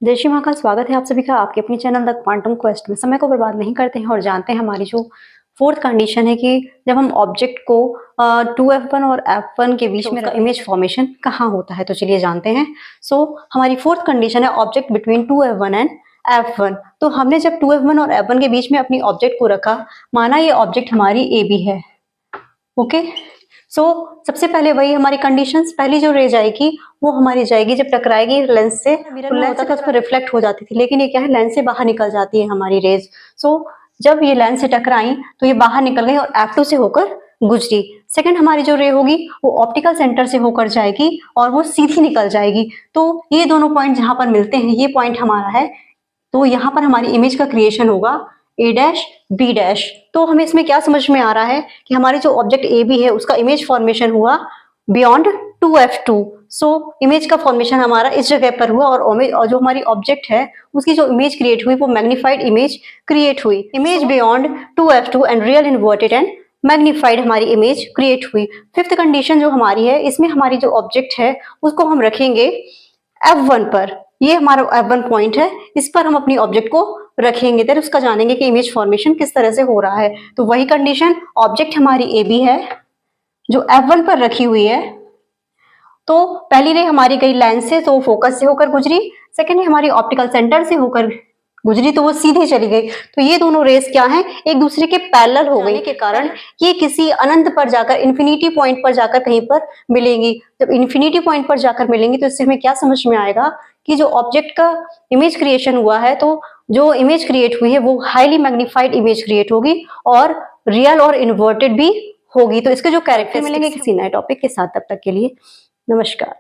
जय श्री महाकाल। स्वागत है आप सभी का आपके अपने चैनल द क्वांटम क्वेस्ट में। समय को बर्बाद नहीं करते हैं और जानते हैं हमारी जो फोर्थ कंडीशन है कि जब हम ऑब्जेक्ट को 2f1 और f1 के बीच में इमेज फॉर्मेशन कहाँ होता है, तो चलिए जानते हैं। हमारी फोर्थ कंडीशन है object between 2f1 and f1। तो हमने जब 2f1 और f1 के बीच में अपनी ऑब्जेक्ट को रखा, माना ये ऑब्जेक्ट हमारी ab है। ओके, सबसे पहले वही हमारी कंडीशंस, पहली जो रे जाएगी वो हमारी जाएगी जब टकराएगी लेंस से। मिरर में होता था उस पर रिफ्लेक्ट हो जाती थी, लेकिन ये क्या है, लेंस से बाहर निकल जाती है हमारी रेज। जब ये लेंस से टकराई तो ये बाहर निकल गई और f2 से होकर गुजरी। सेकंड हमारी जो रे होगी वो ऑप्टिकल सेंटर से होकर जाएगी और वो सीधी निकल जाएगी। तो ये दोनों पॉइंट जहां पर मिलते हैं, ये पॉइंट हमारा है, तो यहाँ पर हमारी इमेज का क्रिएशन होगा a डैश b डैश। तो हमें इसमें क्या समझ में आ रहा है कि हमारी जो ऑब्जेक्ट ए बी है उसका इमेज फॉर्मेशन हुआ बियॉन्ड 2f2। इमेज का फॉर्मेशन हमारा इस जगह पर हुआ और जो हमारी ऑब्जेक्ट है उसकी जो इमेज क्रिएट हुई वो मैग्नीफाइड इमेज क्रिएट हुई। Image beyond 2f2 and real inverted and magnified हमारी इमेज क्रिएट हुई। फिफ्थ कंडीशन जो हमारी है, इसमें हमारी जो ऑब्जेक्ट है उसको हम रखेंगे f1 पर। ये हमारा f1 पॉइंट है, इस पर हम अपनी ऑब्जेक्ट को रखेंगे, फिर उसका जानेंगे कि इमेज फॉर्मेशन किस तरह से हो रहा है। तो वही कंडीशन, ऑब्जेक्ट हमारी AB है जो f1 पर रखी हुई है। तो पहली रे हमारी गई लेंस से, तो फोकस से होकर गुजरी। सेकेंड हमारी ऑप्टिकल सेंटर से होकर गुजरी, तो वो सीधे चली गई। तो ये दोनों रेस क्या हैं, एक दूसरे के पैरेलल हो गई के कारण ये किसी अनंत पर जाकर, इन्फिनिटी पॉइंट पर जाकर कहीं पर मिलेंगी। जब इन्फिनिटी पॉइंट पर जाकर मिलेंगी तो इससे हमें क्या समझ में आएगा कि जो ऑब्जेक्ट का इमेज क्रिएशन हुआ है, तो जो इमेज क्रिएट हुई है वो हाईली मैग्नीफाइड इमेज क्रिएट होगी और रियल और इन्वर्टेड भी होगी। तो इसके जो कैरेक्टर मिलेंगे किसी नए टॉपिक के साथ, तब तक के लिए नमस्कार।